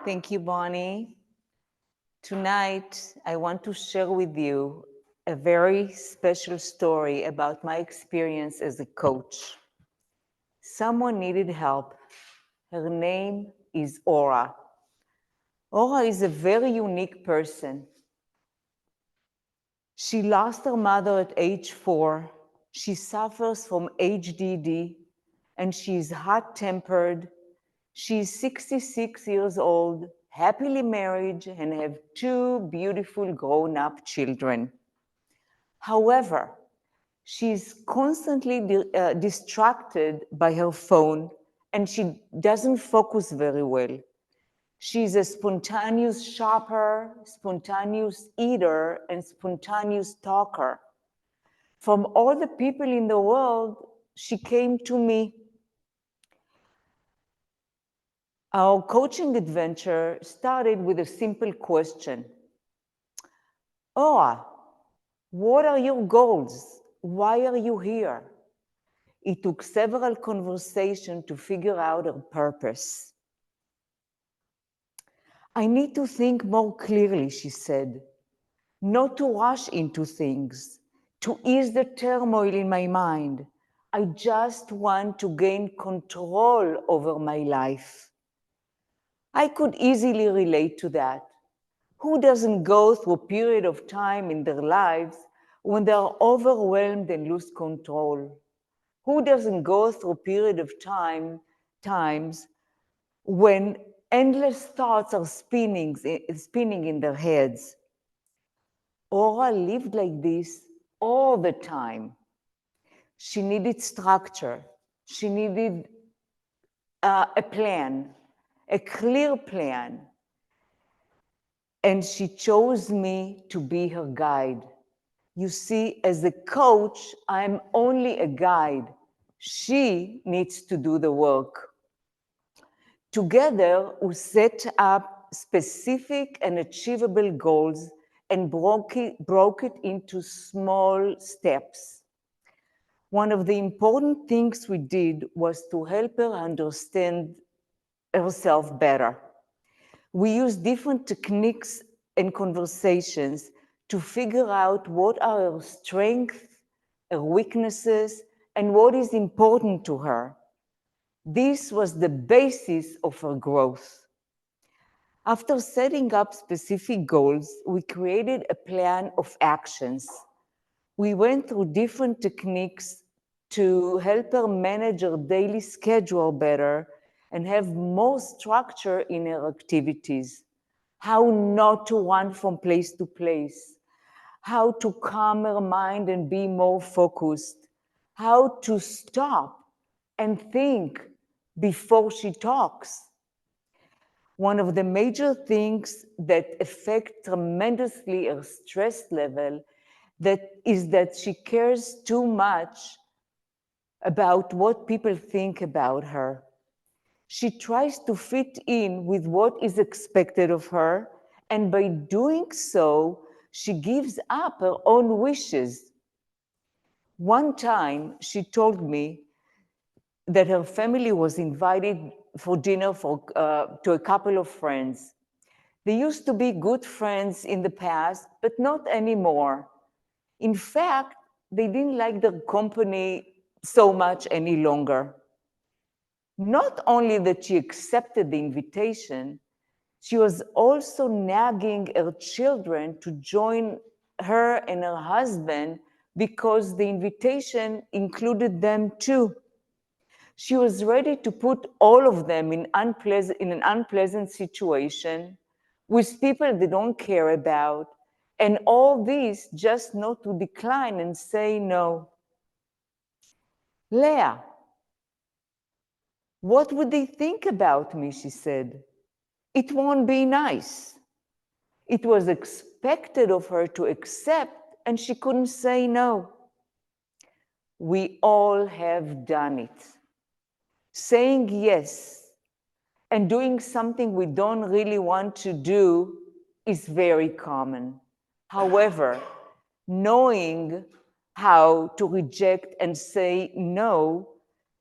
Thank you, Bonnie. Tonight, I want to share with you a very special story about my experience as a coach. Someone needed help. Her name is Aura. Aura is a very unique person. She lost her mother at age 4. She suffers from HDD, and she is hot-tempered. She is 66 years old, happily married, and have 2 beautiful grown-up children. However, she is constantly distracted by her phone, and she doesn't focus very well. She's a spontaneous shopper, spontaneous eater, and spontaneous talker. From all the people in the world, she came to me. Our coaching adventure started with a simple question. Aura, what are your goals? Why are you here? It took several conversations to figure out her purpose. I need to think more clearly, she said, not to rush into things, to ease the turmoil in my mind. I just want to gain control over my life. I could easily relate to that. Who doesn't go through a period of time in their lives when they are overwhelmed and lose control? Who doesn't go through a period of times when endless thoughts are spinning in their heads? Aura lived like this all the time. She needed structure. She needed a plan, a clear plan. And she chose me to be her guide. You see, as a coach, I'm only a guide. She needs to do the work. Together, we set up specific and achievable goals and broke it into small steps. One of the important things we did was to help her understand herself better. We used different techniques and conversations to figure out what are her strengths, her weaknesses, and what is important to her. This was the basis of her growth. After setting up specific goals, we created a plan of actions. We went through different techniques to help her manage her daily schedule better and have more structure in her activities. How not to run from place to place, how to calm her mind and be more focused, how to stop and think before she talks. One of the major things that affect tremendously her stress level is that she cares too much about what people think about her. She tries to fit in with what is expected of her, and by doing so, she gives up her own wishes. One time, she told me that her family was invited for dinner to a couple of friends. They used to be good friends in the past, but not anymore. In fact, they didn't like their company so much any longer. Not only that she accepted the invitation, she was also nagging her children to join her and her husband because the invitation included them too. She was ready to put all of them in an unpleasant situation with people they don't care about, and all this just not to decline and say no. Leah, what would they think about me, she said. It won't be nice. It was expected of her to accept, and she couldn't say no. We all have done it. Saying yes and doing something we don't really want to do is very common. However, knowing how to reject and say no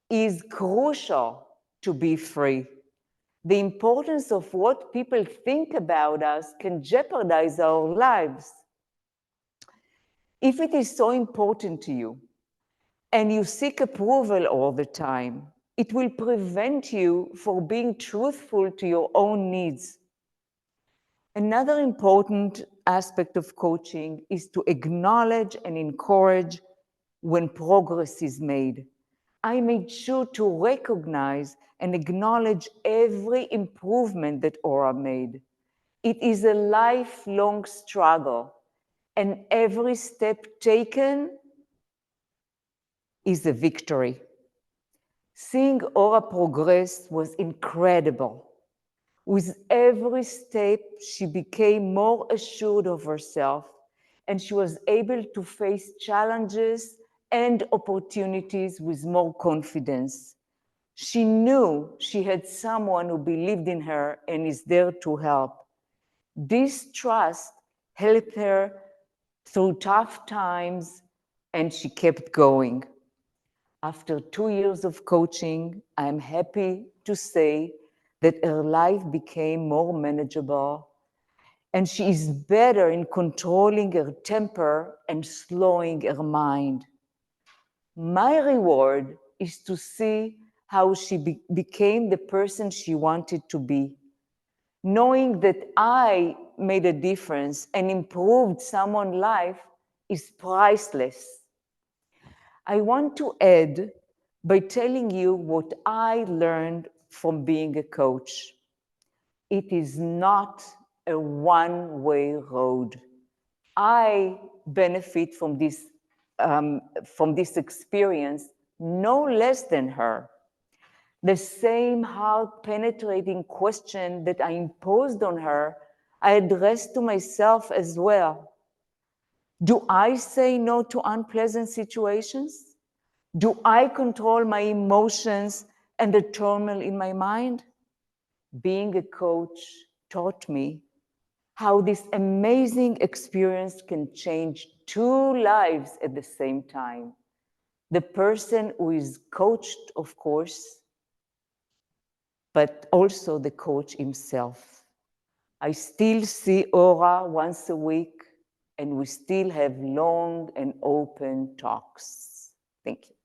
is crucial to be free. The importance of what people think about us can jeopardize our lives. If it is so important to you and you seek approval all the time, it will prevent you from being truthful to your own needs. Another important aspect of coaching is to acknowledge and encourage when progress is made. I made sure to recognize and acknowledge every improvement that Ora made. It is a lifelong struggle, and every step taken is a victory. Seeing Ora progress was incredible. With every step, she became more assured of herself, and she was able to face challenges and opportunities with more confidence. She knew she had someone who believed in her and is there to help. This trust helped her through tough times, and she kept going. After 2 years of coaching, I'm happy to say that her life became more manageable, and she is better in controlling her temper and slowing her mind. My reward is to see how she became the person she wanted to be. Knowing that I made a difference and improved someone's life is priceless. I want to add by telling you what I learned from being a coach. It is not a one-way road. I benefit from this experience no less than her. The same heart-penetrating question that I imposed on her, I addressed to myself as well. Do I say no to unpleasant situations? Do I control my emotions and the turmoil in my mind? Being a coach taught me how this amazing experience can change two lives at the same time. The person who is coached, of course, but also the coach himself. I still see Ora once a week, and we still have long and open talks. Thank you.